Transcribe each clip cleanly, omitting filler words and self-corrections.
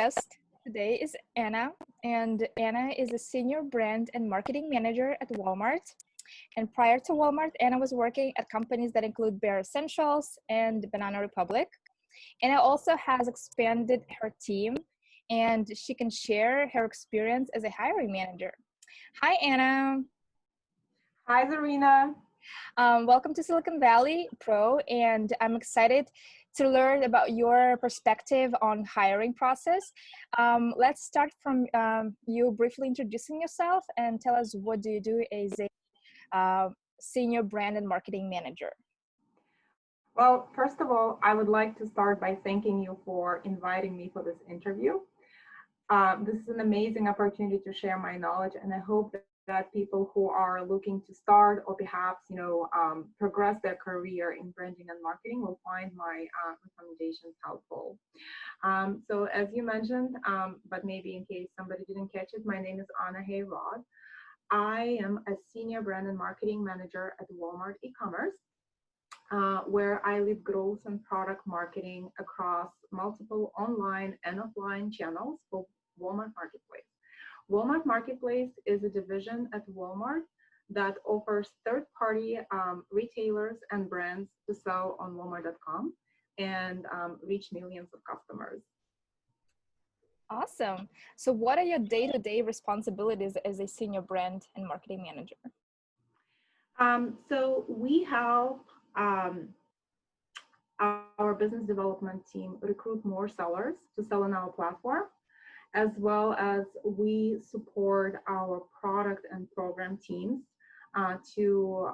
guest today is Anna, and Anna is a senior brand and marketing manager at Walmart. And prior to Walmart, Anna was working at companies that include Bare Essentials and Banana Republic. Anna also has expanded her team, and she can share her experience as a hiring manager. Hi, Anna. Hi, Zarina. Welcome to Silicon Valley Pro, and I'm excited to learn about your perspective on hiring process. Let's start from you briefly introducing yourself and tell us what do you do as a senior brand and marketing manager. Well, first of all, I would like to start by thanking you for inviting me for this interview. This is an amazing opportunity to share my knowledge, and I hope that people who are looking to start or perhaps, progress their career in branding and marketing will find my recommendations helpful. So as you mentioned, but maybe in case somebody didn't catch it, my name is Anna Hayrod. I am a senior brand and marketing manager at Walmart e-commerce, where I lead growth and product marketing across multiple online and offline channels for Walmart Marketplace. Walmart Marketplace is a division at Walmart that offers third-party retailers and brands to sell on Walmart.com and reach millions of customers. Awesome. So what are your day-to-day responsibilities as a senior brand and marketing manager? So we help our business development team recruit more sellers to sell on our platform, as well as we support our product and program teams to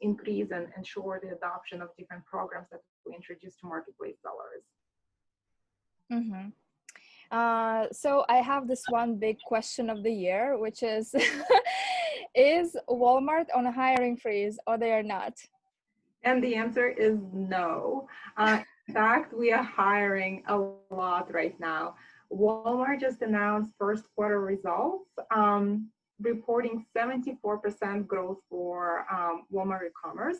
increase and ensure the adoption of different programs that we introduce to marketplace sellers. Mm-hmm. So I have this one big question of the year, which is, is Walmart on a hiring freeze or they are not? And the answer is no. In fact, we are hiring a lot right now. Walmart just announced first quarter results, reporting 74% growth for Walmart e-commerce,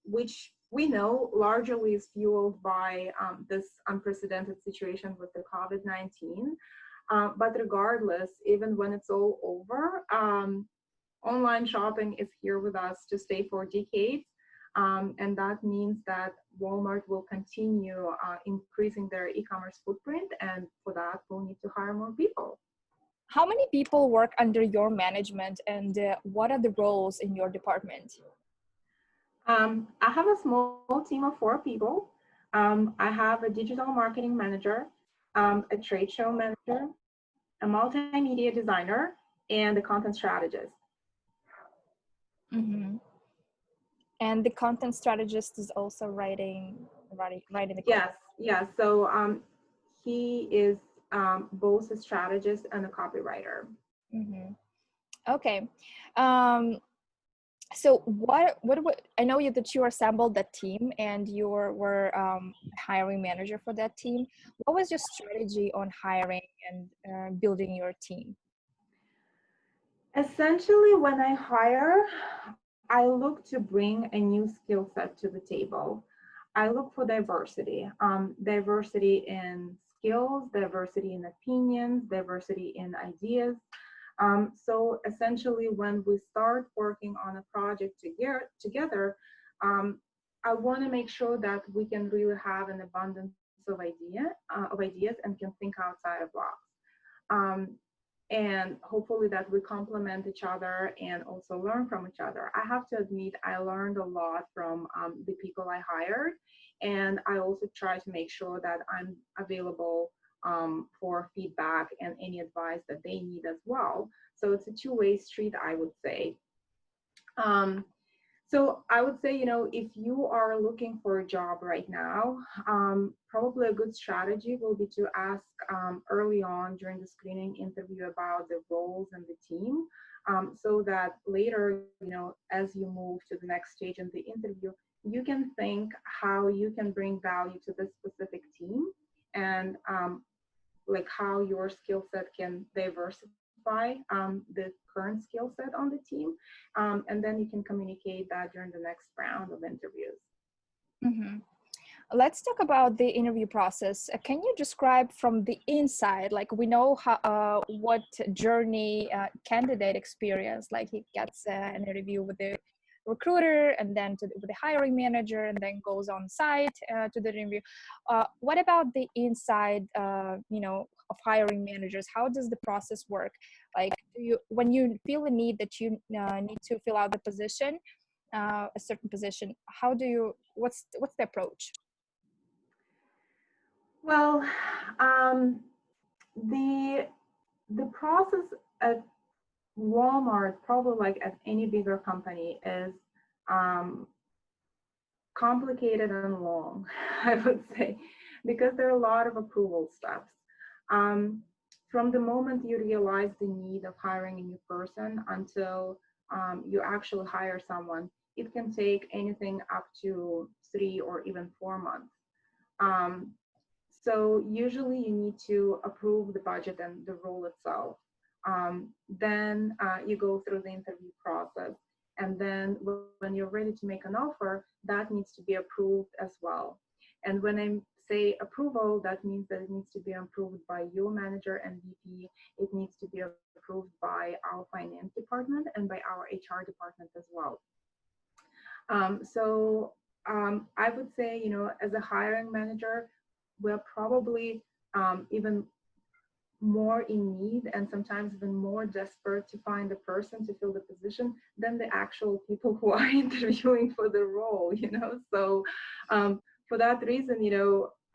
which we know largely is fueled by this unprecedented situation with the COVID-19. But regardless, even when it's all over, online shopping is here with us to stay for decades. And that means that Walmart will continue increasing their e-commerce footprint, and for that, we'll need to hire more people. How many people work under your management, and what are the roles in your department? I have a small team of 4 people. I have a digital marketing manager, a trade show manager, a multimedia designer, and a content strategist. Mm-hmm. And the content strategist is also writing the content. Yes. So he is both a strategist and a copywriter. Mm-hmm. Okay. So what I know that you assembled that team and you were hiring manager for that team. What was your strategy on hiring and building your team? Essentially, when I hire, I look to bring a new skill set to the table. I look for diversity, diversity in skills, diversity in opinions, diversity in ideas. So essentially, when we start working on a project together, I want to make sure that we can really have an abundance of ideas and can think outside of box. And hopefully that we complement each other and also learn from each other. I have to admit, I learned a lot from the people I hired, and I also try to make sure that I'm available for feedback and any advice that they need as well. So it's a two-way street, I would say. So I would say, if you are looking for a job right now, probably a good strategy will be to ask early on during the screening interview about the roles and the team, so that later, as you move to the next stage in the interview, you can think how you can bring value to this specific team and like how your skill set can diversify the current skill set on the team, and then you can communicate that during the next round of interviews. Mm-hmm. Let's talk about the interview process. Can you describe from the inside, like we know how, what journey candidate experience, like he gets an interview with the recruiter and then with the hiring manager and then goes on site to the interview. What about the inside, of hiring managers? How does the process work? Like when you feel the need that you need to fill out the position, a certain position, what's the approach? Well, um, the the process at Walmart, probably like at any bigger company, is um, complicated and long, I would say, because there are a lot of approval steps. Um, from the moment you realize the need of hiring a new person until you actually hire someone, it can take anything up to 3 or even 4 months. Um, so usually you need to approve the budget and the role itself. Then you go through the interview process. And then when you're ready to make an offer, that needs to be approved as well. And when I say approval, that means that it needs to be approved by your manager and VP. It needs to be approved by our finance department and by our HR department as well. So I would say, as a hiring manager, we're probably even more in need and sometimes even more desperate to find a person to fill the position than the actual people who are interviewing for the role. So for that reason,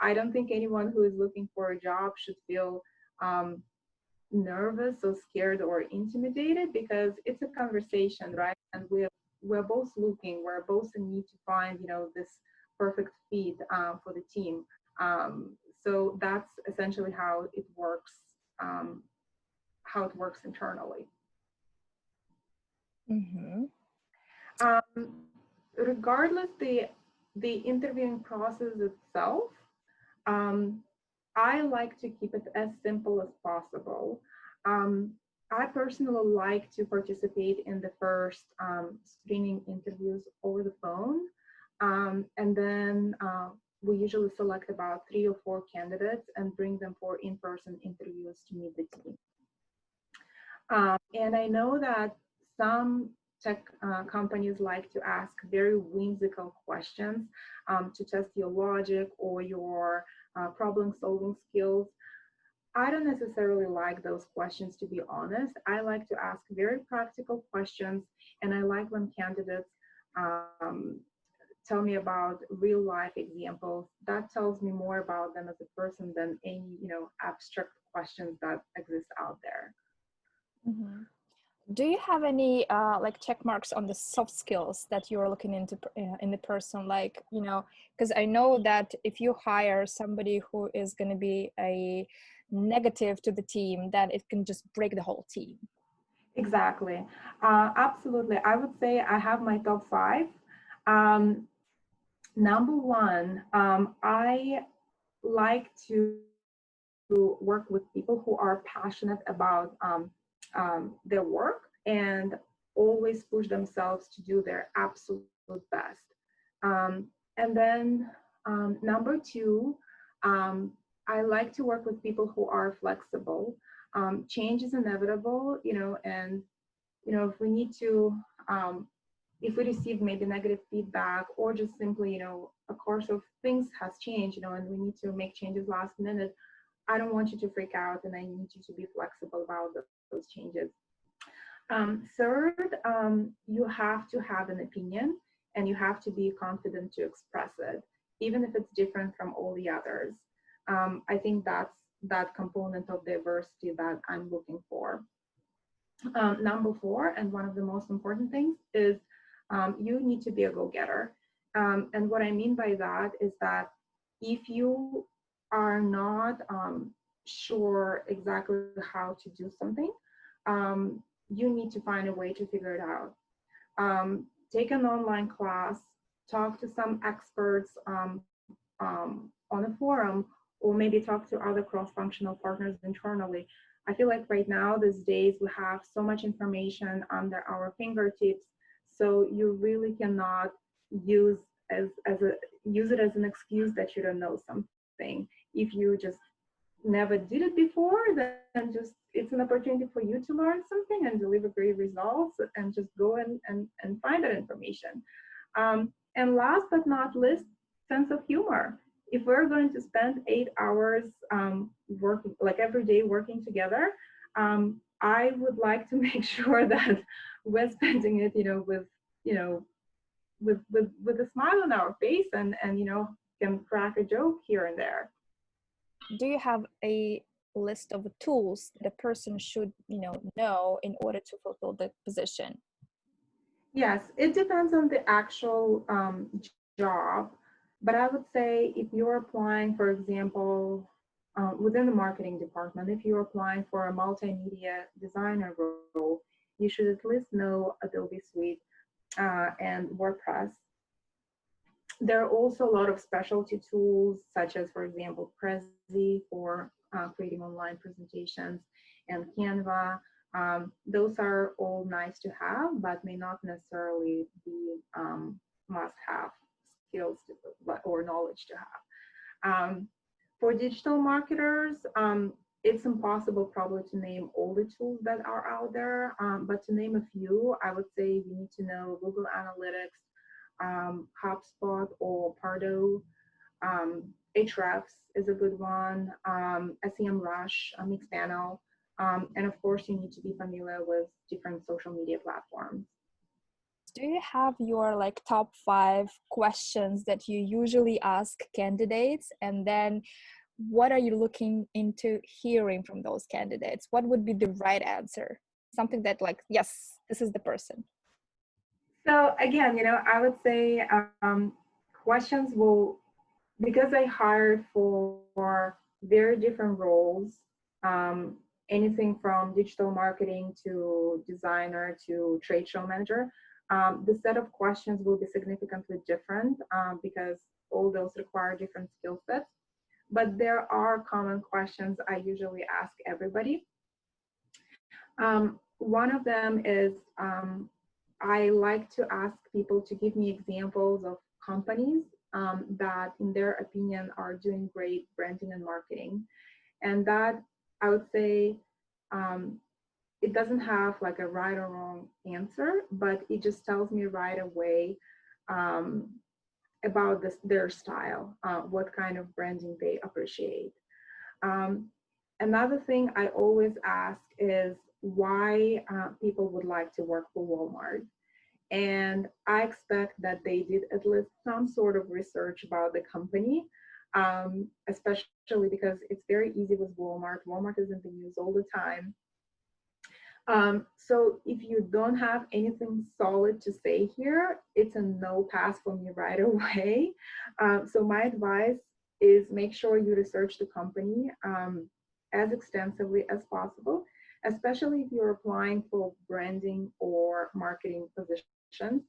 I don't think anyone who is looking for a job should feel um, nervous or scared or intimidated, because it's a conversation, right? And we're both looking, we're both in need to find, this perfect fit for the team. So that's essentially um, how it works internally. Mm-hmm. Regardless the interviewing process itself, um, I like to keep it as simple as possible. Um, I personally like to participate in the first screening interviews over the phone. And then we usually select about 3 or 4 candidates and bring them for in-person interviews to meet the team. And I know that some tech companies like to ask very whimsical questions to test your logic or your problem solving skills. I don't necessarily like those questions, to be honest. I like to ask very practical questions, and I like when candidates um, tell me about real life examples. That tells me more about them as a person than any, abstract questions that exist out there. Mm-hmm. Do you have any like check marks on the soft skills that you're looking into in the person? Like, because I know that if you hire somebody who is going to be a negative to the team, then it can just break the whole team. Exactly. Absolutely. I would say I have my top five. Um, Number one, I like to work with people who are passionate about their work and always push themselves to do their absolute best. And then number two, um, I like to work with people who are flexible. Change is inevitable, and if we need to if we receive maybe negative feedback or just simply, a course of things has changed, and we need to make changes last minute, I don't want you to freak out, and I need you to be flexible about those changes. Third, you have to have an opinion and you have to be confident to express it, even if it's different from all the others. I think that's that component of diversity that I'm looking for. Number four, and one of the most important things, is you need to be a go-getter. And what I mean by that is that if you are not sure exactly how to do something, you need to find a way to figure it out. Take an online class, talk to some experts on a forum, or maybe talk to other cross-functional partners internally. I feel like right now, these days, we have so much information under our fingertips, so you really cannot use as a use it as an excuse that you don't know something. If you just never did it before, then just it's an opportunity for you to learn something and deliver great results, and just go and find that information. And last but not least, sense of humor. If we're going to spend 8 hours working, like every day working together, I would like to make sure that we're spending it, you know, with a smile on our face, and can crack a joke here and there. Do you have a list of tools that a person should, know in order to fulfill the position? Yes, it depends on the actual job, but I would say if you're applying, for example, within the marketing department, if you're applying for a multimedia designer role, you should at least know Adobe Suite and WordPress. There are also a lot of specialty tools, such as, for example, Prezi for creating online presentations, and Canva. Those are all nice to have, but may not necessarily be must-have skills or knowledge to have. For digital marketers, it's impossible probably to name all the tools that are out there, but to name a few, I would say you need to know Google Analytics, HubSpot or Pardo. Ahrefs is a good one. SEMrush, Mixpanel, and of course you need to be familiar with different social media platforms. Do you have your top 5 questions that you usually ask candidates, and then what are you looking into hearing from those candidates? What would be the right answer? Something that yes, this is the person. So again, I would say questions will, because I hired for very different roles, anything from digital marketing to designer to trade show manager, the set of questions will be significantly different because all those require different skill sets. But there are common questions I usually ask everybody. One of them is I like to ask people to give me examples of companies that, in their opinion, are doing great branding and marketing. And that, I would say, it doesn't have a right or wrong answer, but it just tells me right away about their style, what kind of branding they appreciate. Another thing I always ask is why people would like to work for Walmart. And I expect that they did at least some sort of research about the company, especially because it's very easy with Walmart. Walmart is in the news all the time. So if you don't have anything solid to say here, it's a no pass for me right away. So my advice is make sure you research the company as extensively as possible, especially if you're applying for branding or marketing positions.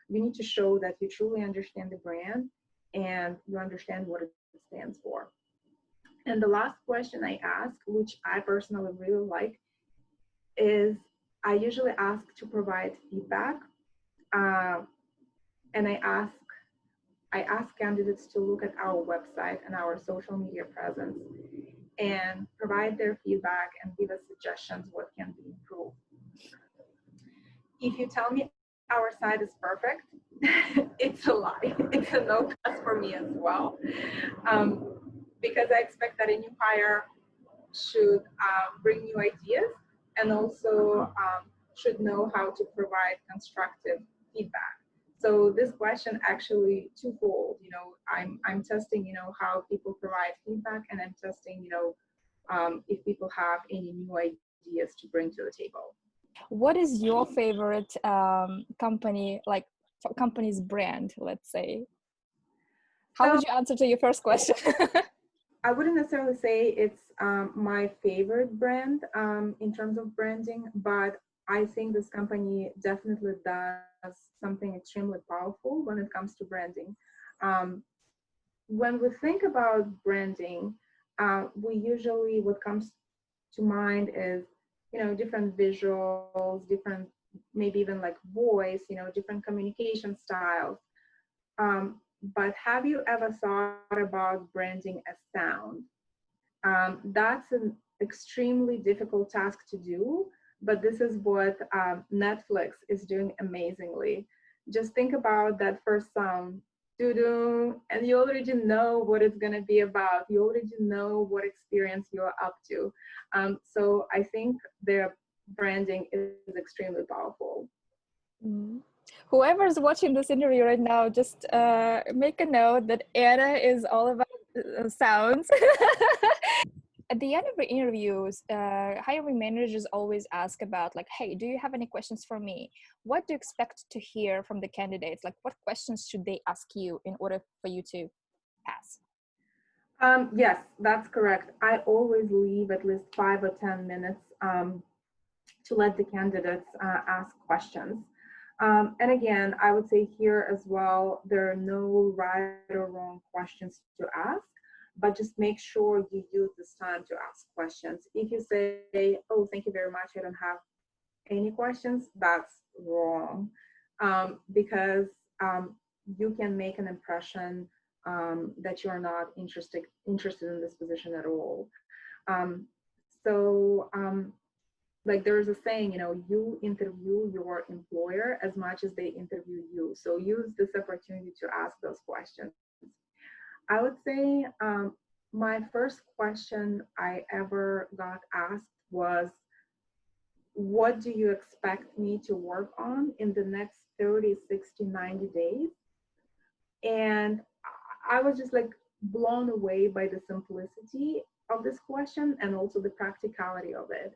You need to show that you truly understand the brand and you understand what it stands for. And the last question I ask, which I personally really like, is I usually ask to provide feedback, and I ask candidates to look at our website and our social media presence and provide their feedback and give us suggestions what can be improved. If you tell me our site is perfect, it's a lie. It's a no pass for me as well, because I expect that a new hire should bring new ideas and also should know how to provide constructive feedback. So this question actually twofold. I'm testing, how people provide feedback, and I'm testing, if people have any new ideas to bring to the table. What is your favorite company's brand, let's say? How would you answer to your first question? I wouldn't necessarily say it's my favorite brand in terms of branding, but I think this company definitely does something extremely powerful when it comes to branding. When we think about branding, we usually, what comes to mind is, different visuals, different, maybe even voice, different communication styles. but have you ever thought about branding a sound? That's an extremely difficult task to do, but this is what Netflix is doing amazingly. Just think about that first sound, doo-doo, and you already know what it's going to be about. You already know what experience you're up to. So I think their branding is extremely powerful. Mm. Whoever's watching this interview right now, just make a note that Anna is all about sounds. At the end of the interviews, hiring managers always ask about like, hey, do you have any questions for me? What do you expect to hear from the candidates? Like, what questions should they ask you in order for you to pass? Yes, that's correct. I always leave at least 5 or 10 minutes to let the candidates ask questions. And again, I would say here as well, there are no right or wrong questions to ask, but just make sure you use this time to ask questions. If you say, oh, thank you very much, I don't have any questions, that's wrong. Because you can make an impression that you're not interested in this position at all. Um, so like there's a saying, you interview your employer as much as they interview you. So use this opportunity to ask those questions. I would say my first question I ever got asked was, what do you expect me to work on in the next 30, 60, 90 days? And I was just like blown away by the simplicity of this question and also the practicality of it.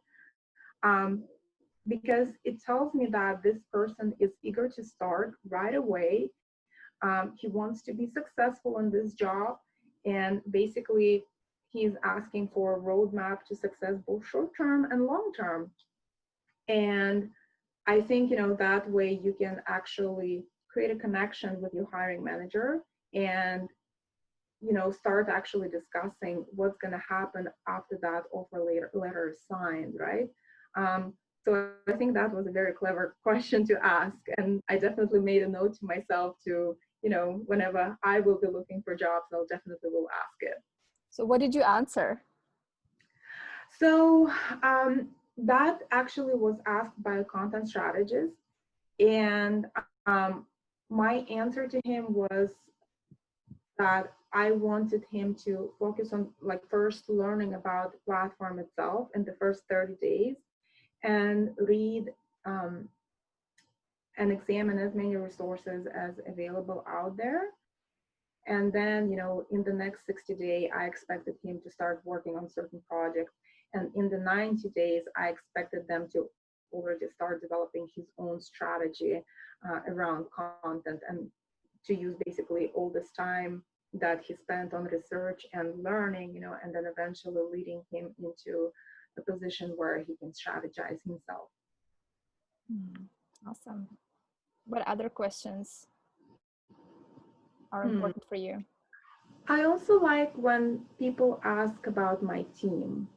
Because it tells me that this person is eager to start right away. He wants to be successful in this job. And basically, he's asking for a roadmap to success, both short term and long term. And I think, that way you can actually create a connection with your hiring manager and, start actually discussing what's going to happen after that letter is signed, right? So I think that was a very clever question to ask. And I definitely made a note to myself to, whenever I will be looking for jobs, I'll definitely will ask it. So what did you answer? So that actually was asked by a content strategist. And my answer to him was that I wanted him to focus on like first learning about the platform itself in the first 30 days and read and examine as many resources as available out there. And then, in the next 60 days, I expected him to start working on certain projects. And in the 90 days, I expected them to already start developing his own strategy around content and to use basically all this time that he spent on research and learning, and then eventually leading him into a position where he can strategize himself. Awesome. What other questions are Hmm. important for you? I also like when people ask about my team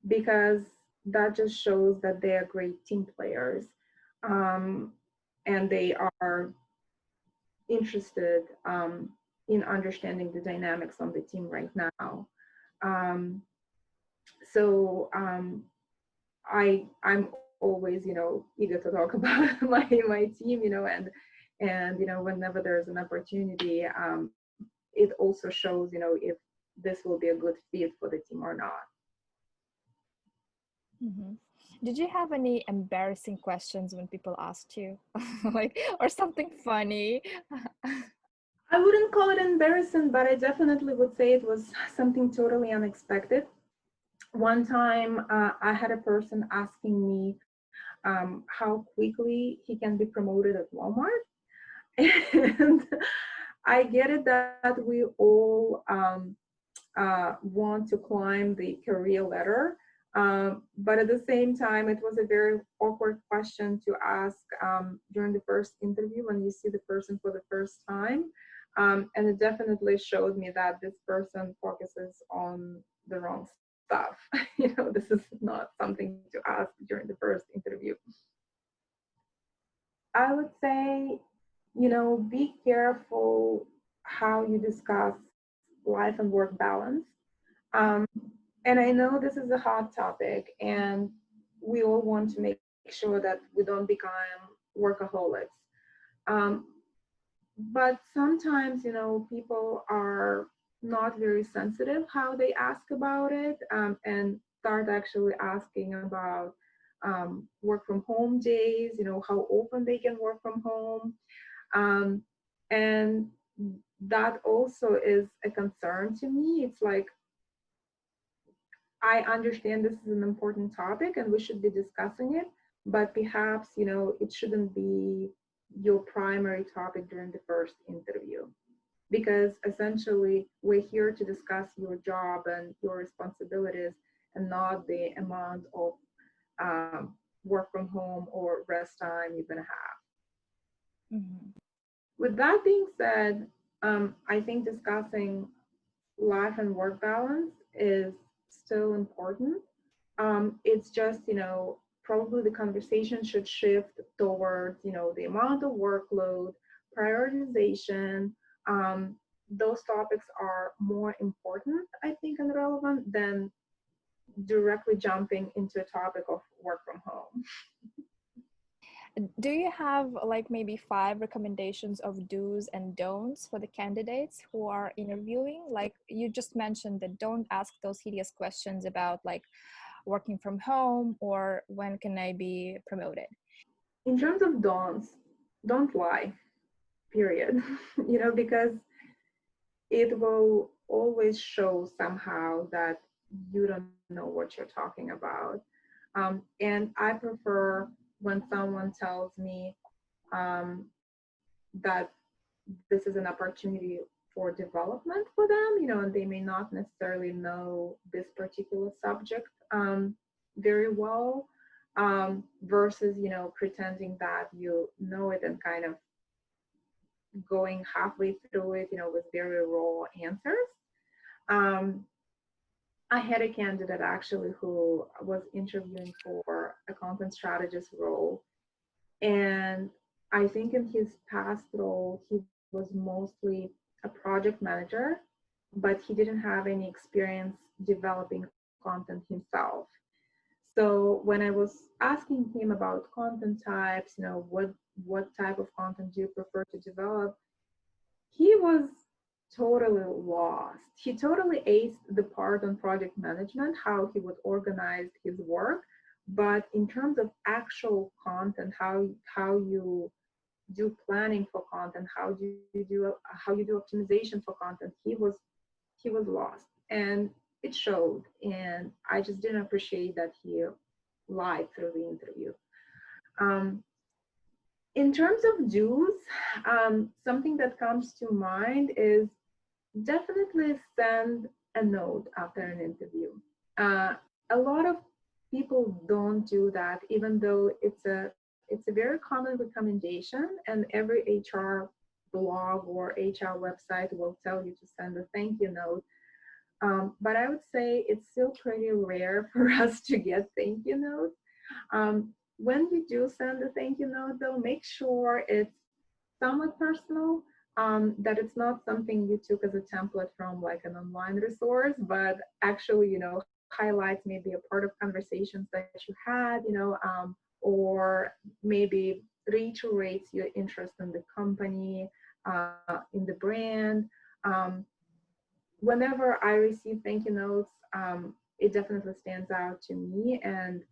because that just shows that they are great team players um, and they are interested in understanding the dynamics on the team right now. Um, so I'm always eager to talk about my team, and whenever there's an opportunity, it also shows if this will be a good fit for the team or not. Mm-hmm. Did you have any embarrassing questions when people asked you, like, or something funny? I wouldn't call it embarrassing, but I definitely would say it was something totally unexpected. One time, I had a person asking me how quickly he can be promoted at Walmart. And I get it that we all want to climb the career ladder. But at the same time, it was a very awkward question to ask during the first interview when you see the person for the first time. And it definitely showed me that this person focuses on the wrong stuff. This is not something to ask during the first interview. I would say be careful how you discuss life and work balance. Um, and I know this is a hot topic, and we all want to make sure that we don't become workaholics. Um, but sometimes, people are not very sensitive how they ask about it, and start actually asking about work from home days, how often they can work from home. Um, and that also is a concern to me. It's like, I understand this is an important topic and we should be discussing it, but perhaps, it shouldn't be your primary topic during the first interview. Because essentially, we're here to discuss your job and your responsibilities and not the amount of work from home or rest time you're going to have. Mhm. With that being said, I think discussing life and work balance is still important. It's just, probably the conversation should shift towards, the amount of workload, prioritization. Um, those topics are more important, I think, and relevant than directly jumping into a topic of work from home. Do you have like maybe 5 recommendations of do's and don'ts for the candidates who are interviewing? Like you just mentioned that don't ask those hideous questions about like working from home or when can I be promoted? In terms of don'ts, don't lie, period. Because it will always show somehow that you don't know what you're talking about. And I prefer when someone tells me that this is an opportunity for development for them, and they may not necessarily know this particular subject very well, versus, pretending that you know it and kind of going halfway through it, with very raw answers. Um, I had a candidate actually who was interviewing for a content strategist role. And I think in his past role, he was mostly a project manager, but he didn't have any experience developing content himself. So when I was asking him about content types, what type of content do you prefer to develop, he was totally lost. He totally aced the part on project management, how he would organize his work. But in terms of actual content, how you do planning for content, how you do optimization for content, he was lost, and it showed. And I just didn't appreciate that he lied through the interview. Um, in terms of do's, something that comes to mind is definitely send a note after an interview. A lot of people don't do that, even though it's a very common recommendation, and every HR blog or HR website will tell you to send a thank you note. But I would say it's still pretty rare for us to get thank you notes. When you do send a thank you note, though, make sure it's somewhat personal, that it's not something you took as a template from like an online resource, but actually, highlights maybe a part of conversations that you had, or maybe reiterates your interest in the company, in the brand. Um, Whenever I receive thank you notes, it definitely stands out to me. And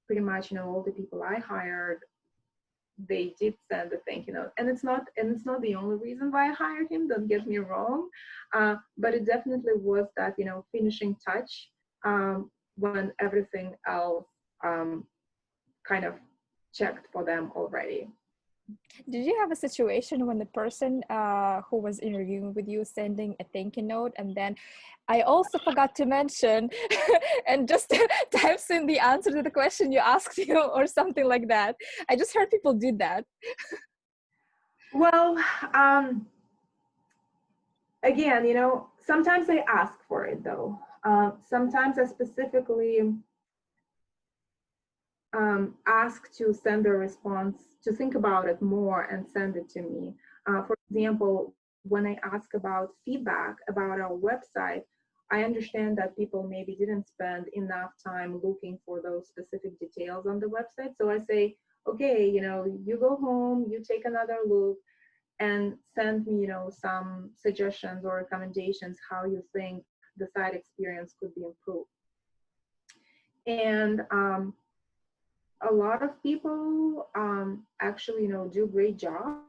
pretty much, all the people I hired, they did send a thank you note. And it's not the only reason why I hired him, don't get me wrong. But it definitely was that, finishing touch, when everything else kind of checked for them already. Did you have a situation when the person who was interviewing with you sending a thank you note and then I also forgot to mention and just types in the answer to the question you asked you or something like that? I just heard people do that. Well, again, sometimes I ask for it though. Sometimes I specifically ask to send a response, to think about it more and send it to me. For example, when I ask about feedback about our website, I understand that people maybe didn't spend enough time looking for those specific details on the website. So I say, okay, you go home, you take another look and send me, some suggestions or recommendations how you think the site experience could be improved. And a lot of people actually, do great job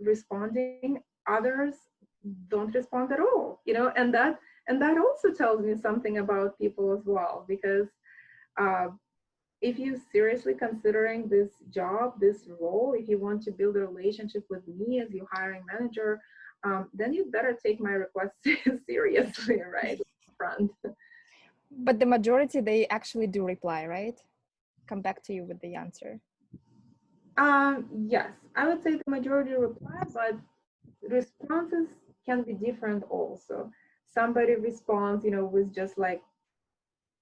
responding. Others don't respond at all, and that also tells me something about people as well, because uh, if you seriously considering this job, this role, if you want to build a relationship with me as your hiring manager, then you better take my request seriously, right? Front. But the majority, they actually do reply, right? Come back to you with the answer. Yes, I would say the majority reply, but responses can be different also. Somebody responds, with just like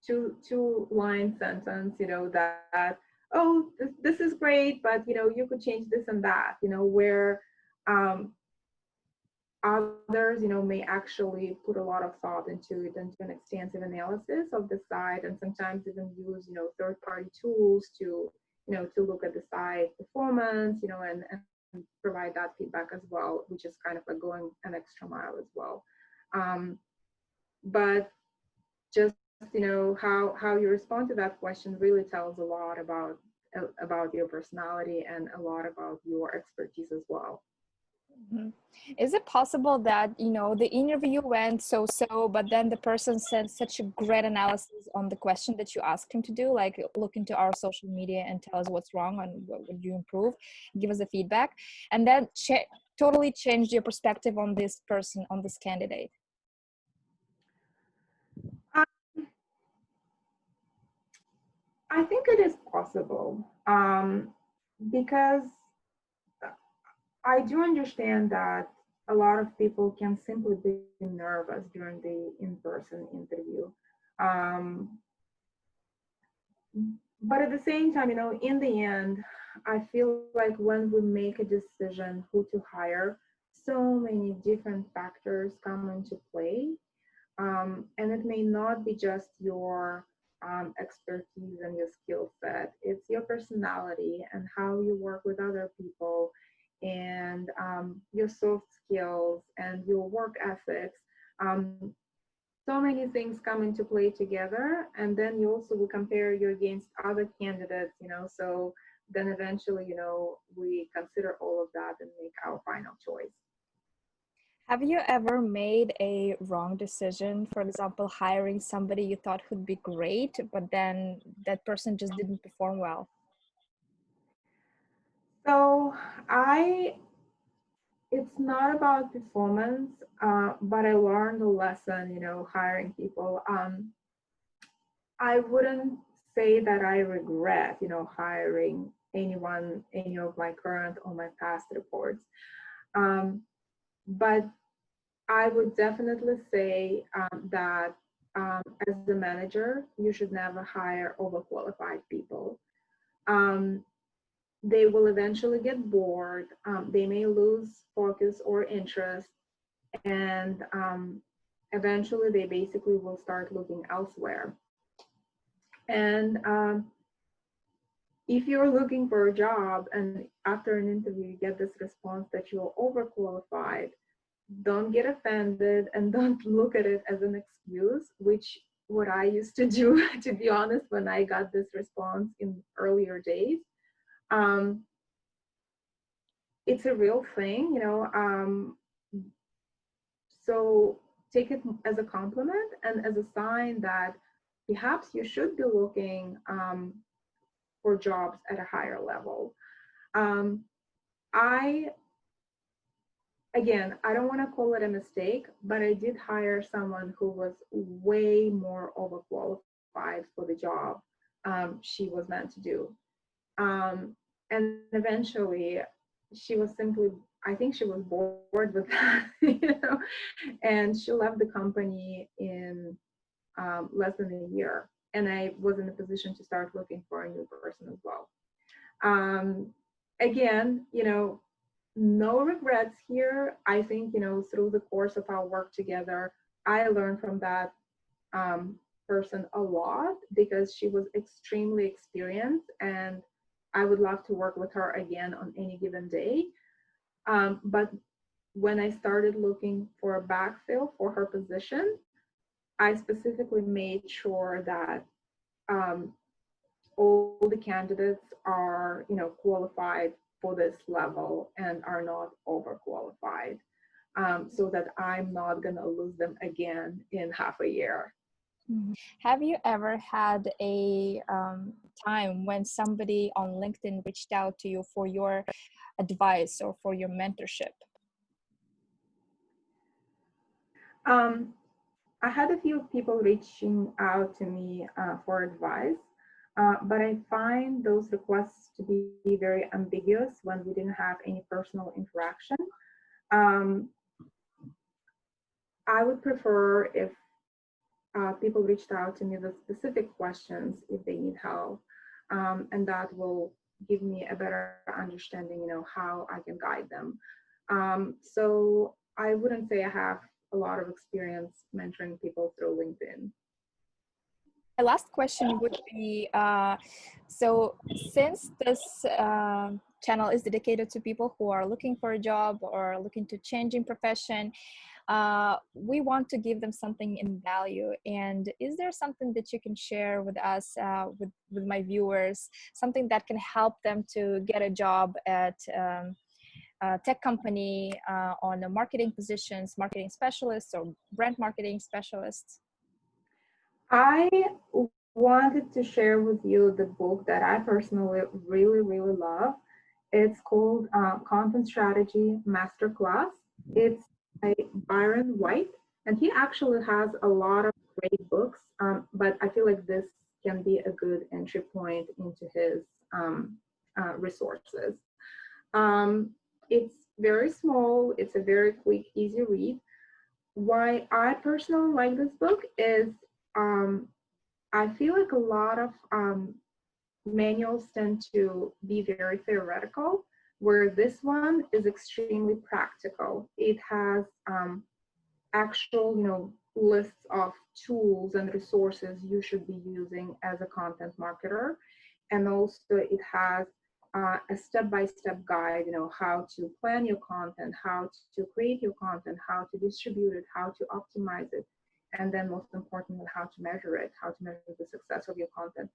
two line sentence, that, oh, this is great, but you could change this and that, where um, others, may actually put a lot of thought into it and do an extensive analysis of the site, and sometimes even use, third-party tools to, to look at the site performance, and provide that feedback as well, which is kind of like going an extra mile as well. Um, but just, how you respond to that question really tells a lot about your personality and a lot about your expertise as well. Mhm. Is it possible that, the interview went so, but then the person sent such a great analysis on the question that you asked him to do, like look into our social media and tell us what's wrong and what would you improve, give us the feedback, and then totally changed your perspective on this person, on this candidate? Um, I think it is possible, because I do understand that a lot of people can simply be nervous during the in-person interview. Um, but at the same time, in the end, I feel like when we make a decision who to hire, so many different factors come into play. And it may not be just your expertise and your skill set, it's your personality and how you work with other people, and your soft skills and your work ethics. Um, so many things come into play together, and then you also will compare you against other candidates, so then eventually, we consider all of that and make our final choice. Have you ever made a wrong decision? For example, hiring somebody you thought would be great, but then that person just didn't perform well? So I it's not about performance, but I learned a lesson, hiring people. I wouldn't say that I regret, hiring anyone, any of my current or my past reports. Um, but I would definitely say that as a manager, you should never hire overqualified people. Um, they will eventually get bored. They may lose focus or interest, and eventually they basically will start looking elsewhere. And if you're looking for a job and after an interview you get this response that you're overqualified, don't get offended and don't look at it as an excuse, which what I used to do, to be honest, when I got this response in earlier days. Um, it's a real thing, so take it as a compliment and as a sign that perhaps you should be looking for jobs at a higher level. Um, I, again, I don't want to call it a mistake, but I did hire someone who was way more overqualified for the job she was meant to do. And eventually, she was simply, I think she was bored with that, and she left the company in less than a year. And I was in a position to start looking for a new person as well. Um, Again, no regrets here. I think, through the course of our work together, I learned from that person a lot because she was extremely experienced, and I would love to work with her again on any given day. But when I started looking for a backfill for her position, I specifically made sure that um, all the candidates are, qualified for this level and are not overqualified, so that I'm not going to lose them again in half a year. Have you ever had a time when somebody on LinkedIn reached out to you for your advice or for your mentorship? Um, I had a few people reaching out to me for advice, but I find those requests to be very ambiguous when we didn't have any personal interaction. Um, I would prefer if people reached out to me with specific questions if they need help, and that will give me a better understanding, how I can guide them. So I wouldn't say I have a lot of experience mentoring people through LinkedIn. My last question would be, so since this channel is dedicated to people who are looking for a job or looking to change in profession, we want to give them something in value. And is there something that you can share with us, with my viewers, something that can help them to get a job at a tech company on the marketing positions, marketing specialists or brand marketing specialists? I wanted to share with you the book that I personally really, really love. It's called Content Strategy Masterclass. It's by Byron White, and he actually has a lot of great books, but I feel like this can be a good entry point into his resources. It's very small, it's a very quick, easy read. Why I personally like this book is um, I feel like a lot of manuals tend to be very theoretical, where this one is extremely practical. It has actual, lists of tools and resources you should be using as a content marketer. And also it has a step-by-step guide, how to plan your content, how to create your content, how to distribute it, how to optimize it, and then most importantly, how to measure it, how to measure the success of your content.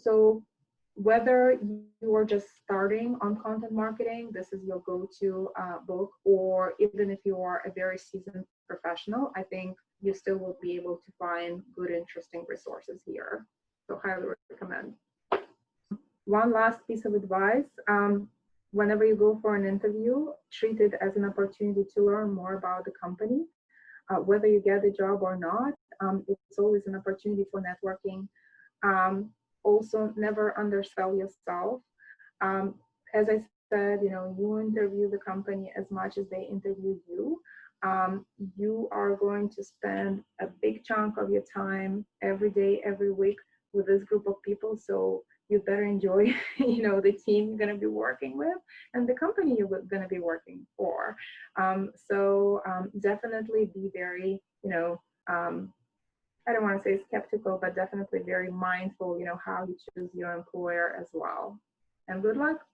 So whether you are just starting on content marketing, this is your go-to book, or even if you are a very seasoned professional, I think you still will be able to find good, interesting resources here. So highly recommend. One last piece of advice, whenever you go for an interview, treat it as an opportunity to learn more about the company. Whether you get the job or not, it's always an opportunity for networking. Also, never undersell yourself. Um, as I said, you interview the company as much as they interview you. You are going to spend a big chunk of your time every day, every week with this group of people. So you better enjoy, the team you're going to be working with and the company you're going to be working for. So definitely be very, I don't want to say skeptical, but definitely very mindful, how you choose your employer as well. And good luck.